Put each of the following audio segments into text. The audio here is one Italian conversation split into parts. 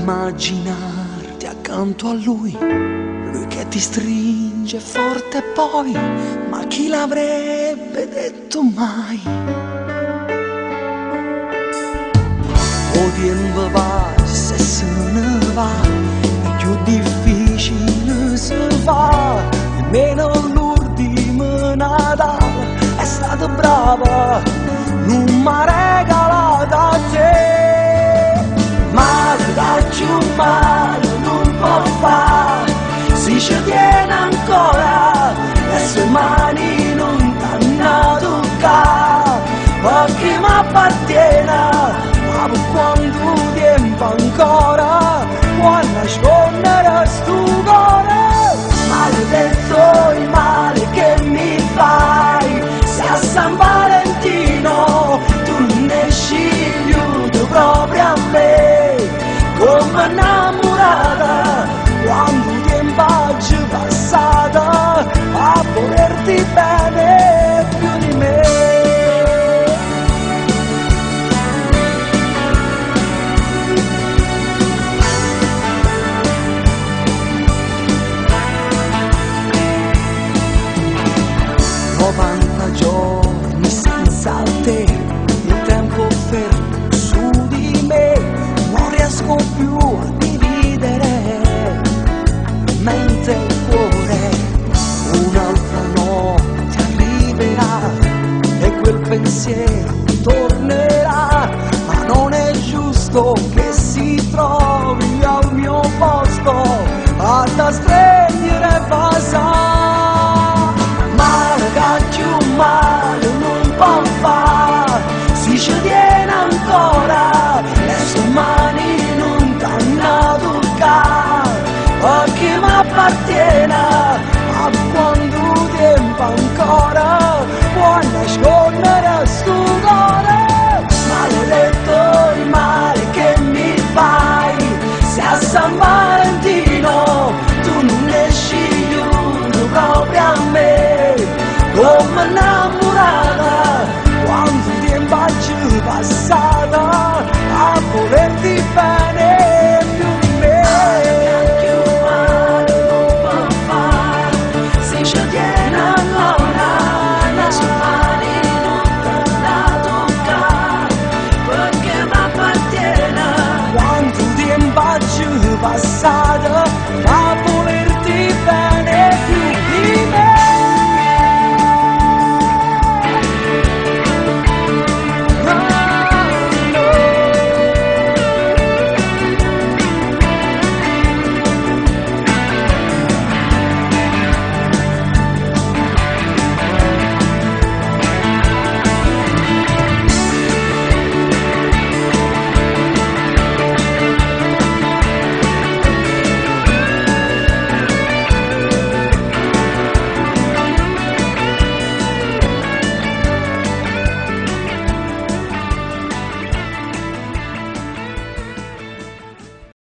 immaginarti accanto a lui, lui che ti stringe forte poi, ma chi l'avrebbe detto mai? O tempo va, se se ne va, è più difficile si fa, nemmeno l'ultimo Natale è stata brava, non m'ha regalato a te. Male da giù male non può fare, si ci tiene ancora, le sue mani non t'hanno toccato, perché mi appartiene, ma per quanto tempo ancora, può nascondere sto cuore. Maledetto il male che mi fai, se a San Valentino tu non esci più proprio a me, come innamorata, quando tempo oggi passata, a volerti bene più di me. Giorni senza te, il tempo fermo su di me, non riesco più a dividere mente e cuore. Un'altra notte arriverà e quel pensiero tornerà, ma non è giusto che si trovi al mio posto a da stringere e basare. Male non può fare, si ci tiene ancora, le sue mani non t'hanno toccato, perché mi appartiene, ma quando tempo ancora, può nascondere sto cuore. Maledetto il male che mi fai, se a San Valentino tu non esci più proprio a me, come innamorata, quanto tempo oggi passata, a volerti bene più di me. Più male non può fare, se ci tiene ancora, le sue mani non t'hanno toccato, perché mi appartiene, quanto tempo oggi passata, a volerti bene più di me.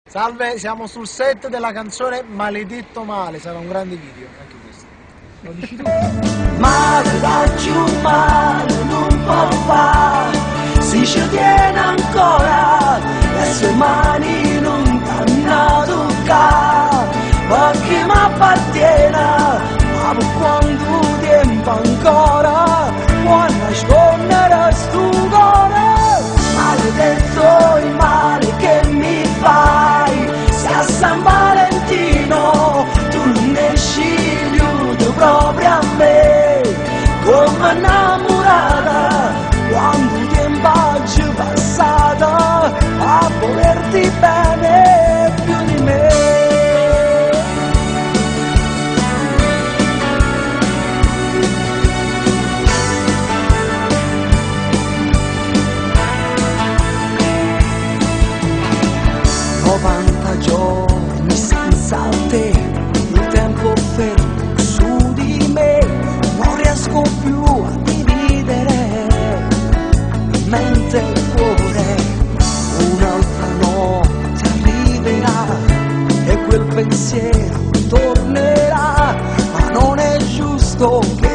Salve, siamo sul set della canzone Maledetto Male, sarà un grande video, anche questo. Lo dici tu? Male da giù male non può fare, si ci tiene ancora, le sue mani non t'hanno toccato, perché mi appartiene, ma per quanto tempo ancora, può nascondere sto cuore. Maledetto il male che mi fai, se a San Valentino tu non esci più proprio a me, come innamorata, quando tempo oggi passata, a volerti bene più di me. Giorni senza te, il tempo fermo su di me, non riesco più a dividere mente e cuore. Un'altra notte arriverà e quel pensiero tornerà, ma non è giusto che